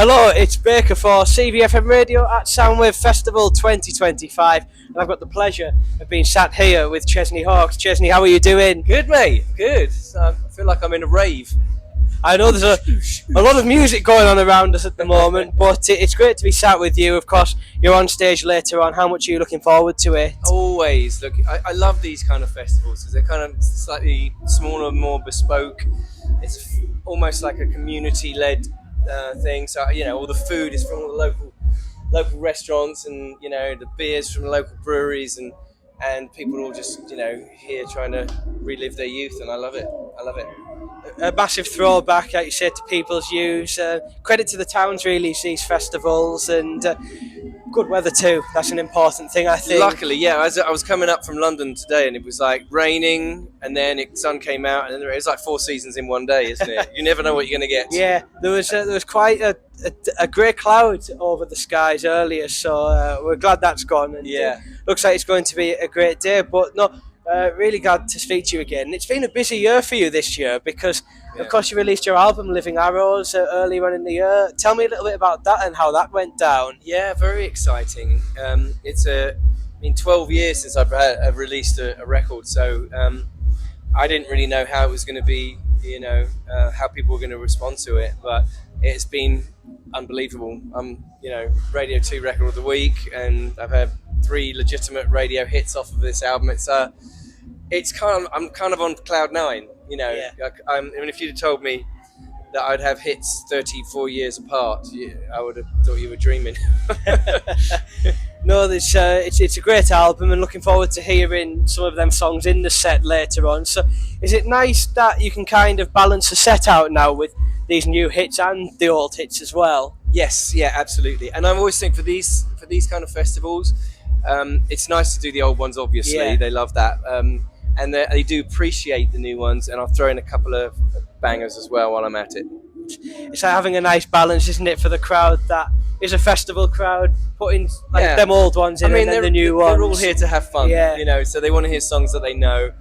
Hello, it's Baker for CVFM Radio at Soundwave Festival 2025, and I've got the pleasure of being sat here with Chesney Hawkes. Chesney, how are you doing? Good, mate. Good. I feel like I'm in a rave. I know there's a lot of music going on around us at the moment, but it's great to be sat with you. Of course, you're on stage later on. How much are you looking forward to it? Always. Look, I love these kind of festivals because they're kind of slightly smaller, more bespoke. It's almost like a community-led thing. So all the food is from all the local restaurants, and the beers from the local breweries, and people all just here trying to relive their youth, and I love it. A massive throwback, like you said, to people's youth. Credit to the towns, really, these festivals, and good weather too. That's an important thing, I think. Luckily, yeah. I was coming up from London today, and it was like raining, and then the sun came out, and then it was like 4 seasons in one day, isn't it? You never know what you're going to get. Yeah, there was quite a grey cloud over the skies earlier, so we're glad that's gone. And looks like it's going to be a great day. But no, really glad to speak to you again. It's been a busy year for you this year because, of course, you released your album Living Arrows earlier on in the year. Tell me a little bit about that and how that went down. Yeah, very exciting. It's been 12 years since I've released a record, so I didn't really know how it was going to be, how people were going to respond to it, but it's been unbelievable. I'm, Radio 2 Record of the Week, and I've had 3 legitimate radio hits off of this album. I'm kind of on cloud 9. I mean, if you'd have told me that I'd have hits 34 years apart, I would have thought you were dreaming. No, it's a great album, and looking forward to hearing some of them songs in the set later on. So, is it nice that you can kind of balance the set out now with these new hits and the old hits as well? Yes, yeah, absolutely. And I always think for these kind of festivals, it's nice to do the old ones. Obviously, they love that. And they do appreciate the new ones, and I'll throw in a couple of bangers as well while I'm at it. It's like having a nice balance, isn't it, for the crowd that is a festival crowd, putting them old ones in and then the new ones. They're all here to have fun, so they want to hear songs that they know,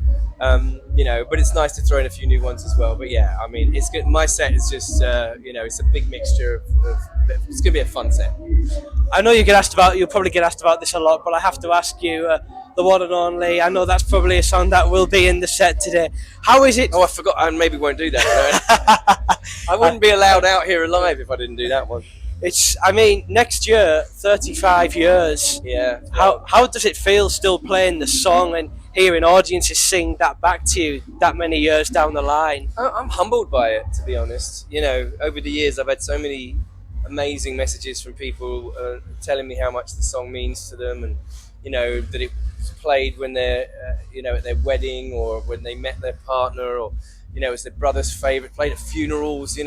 but it's nice to throw in a few new ones as well. But yeah, I mean, it's good. My set is just, it's a big mixture of it's going to be a fun set. I know you'll probably get asked about this a lot, but I have to ask you, the one and only, I know that's probably a song that will be in the set today. How is it? Oh, I forgot. I maybe won't do that. I wouldn't be allowed out here alive if I didn't do that one. Next year, 35 years. Yeah. How does it feel still playing the song and hearing audiences sing that back to you that many years down the line? I'm humbled by it, to be honest. Over the years, I've had so many amazing messages from people telling me how much the song means to them, and that it was played when they're at their wedding, or when they met their partner, or it's their brother's favorite, played at funerals.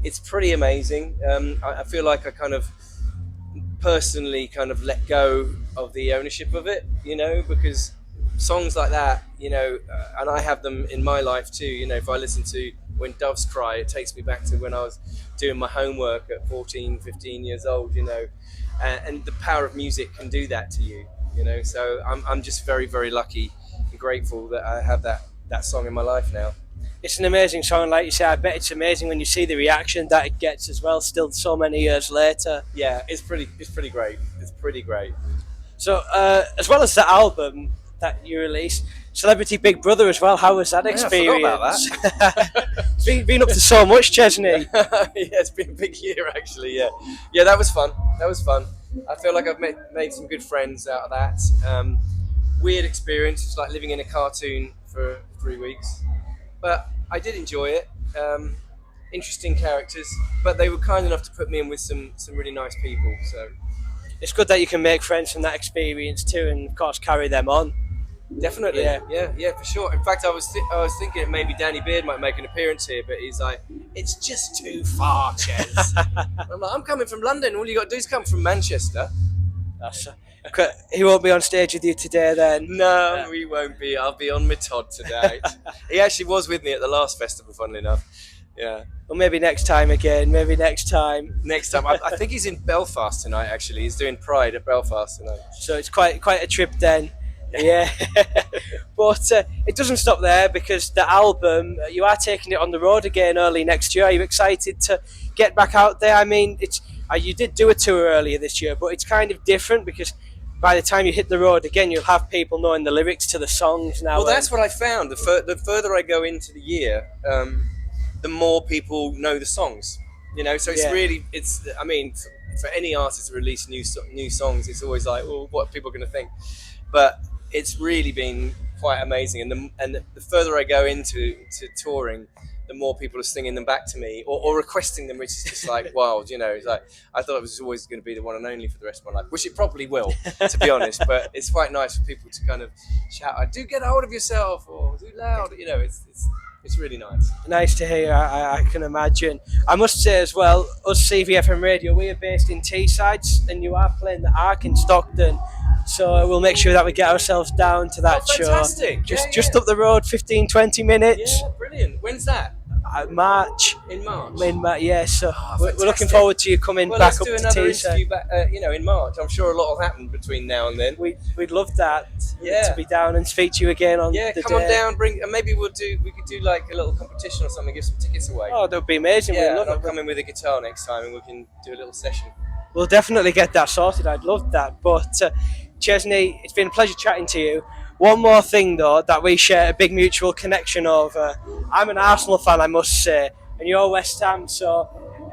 It's pretty amazing. I feel like I kind of personally kind of let go of the ownership of it, because songs like that, and I have them in my life too. If I listen to When Doves Cry, it takes me back to when I was doing my homework at 14, 15 years old, and the power of music can do that to you, so I'm just very, very lucky and grateful that I have that song in my life now. It's an amazing song, like you say. I bet it's amazing when you see the reaction that it gets as well, still so many years later. Yeah, it's pretty great. It's pretty great. So, as well as the album that you released, Celebrity Big Brother as well. How was that experience? I forgot about that. It's been up to so much, Chesney. Yeah, it's been a big year actually. Yeah, that was fun. I feel like I've made some good friends out of that. Weird experience. It's like living in a cartoon for 3 weeks, but I did enjoy it. Interesting characters, but they were kind enough to put me in with some really nice people. So it's good that you can make friends from that experience too, and of course carry them on. Definitely, yeah, for sure. In fact, I was thinking that maybe Danny Beard might make an appearance here, but he's like, it's just too far, Ches. I'm like, I'm coming from London. All you got to do is come from Manchester. He won't be on stage with you today, then? No, he won't be. I'll be on my Todd today. He actually was with me at the last festival, funnily enough. Yeah. Well, maybe next time again. Maybe next time. I think he's in Belfast tonight. Actually, he's doing Pride at Belfast tonight. So it's quite a trip then. Yeah. But it doesn't stop there, because the album, you are taking it on the road again early next year. Are you excited to get back out there? I mean, it's you did do a tour earlier this year, but it's kind of different, because by the time you hit the road again, you'll have people knowing the lyrics to the songs now. Well, that's what I found. The further I go into the year, the more people know the songs. So it's really, I mean, for any artist to release new songs, it's always like, well, what are people going to think? But it's really been quite amazing, and the further I go into touring, the more people are singing them back to me, or requesting them, which is just like wild. It's like, I thought it was always going to be the one and only for the rest of my life, which it probably will, to be honest. But it's quite nice for people to kind of shout, "Do get a hold of yourself," or "Do loud." It's really nice. Nice to hear. I can imagine. I must say as well, us CVFM Radio, we are based in Teessides, and you are playing the Ark in Stockton. So we'll make sure that we get ourselves down to that show. Fantastic. Just up the road, 15-20 minutes. Yeah, brilliant. When's that? March. In March. Yeah. So we're looking forward to you coming back up to Teesside. Let's do another interview back, in March. I'm sure a lot will happen between now and then. We'd love that. To be down and speak to you again on the day. Come on down. And maybe we could do like a little competition or something. Give some tickets away. Oh, that would be amazing. Yeah, I'll come in with a guitar next time, and we can do a little session. We'll definitely get that sorted. I'd love that. But Chesney, it's been a pleasure chatting to you. One more thing, though, that we share a big mutual connection over. I'm an Arsenal fan, I must say, and you're West Ham, so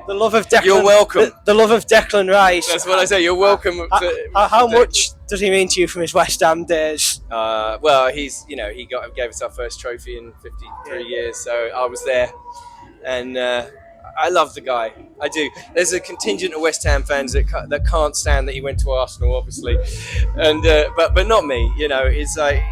the love of Declan... You're welcome. The love of Declan Rice. That's what I say, you're welcome. How much does he mean to you from his West Ham days? Well, he gave us our first trophy in 53 years, so I was there, and I love the guy. I do. There's a contingent of West Ham fans that can't stand that he went to Arsenal, obviously, and but not me. It's like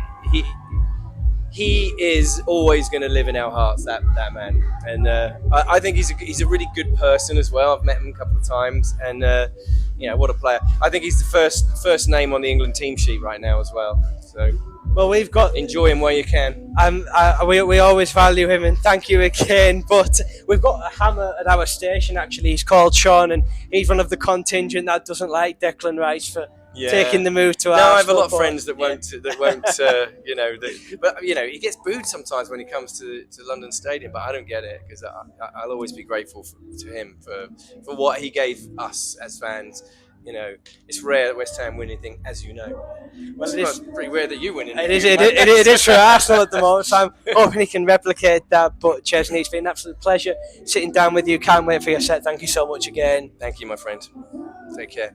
he is always going to live in our hearts. That man, and I think he's a really good person as well. I've met him a couple of times, and what a player. I think he's the first name on the England team sheet right now as well. So. Well, we've got... Enjoy him while you can. We always value him, and thank you again. But we've got a hammer at our station, actually. He's called Sean, and he's one of the contingent that doesn't like Declan Rice for taking the move to Arsenal. I have a lot of friends that won't, but he gets booed sometimes when he comes to London Stadium, but I don't get it, because I'll always be grateful to him for what he gave us as fans. It's rare that West Ham win anything, as you know. Well, it's pretty rare that you win anything. It is for Arsenal at the moment, so I'm hoping he can replicate that. But Chesney, it's been an absolute pleasure sitting down with you. Can't wait for your set. Thank you so much again. Thank you, my friend. Take care.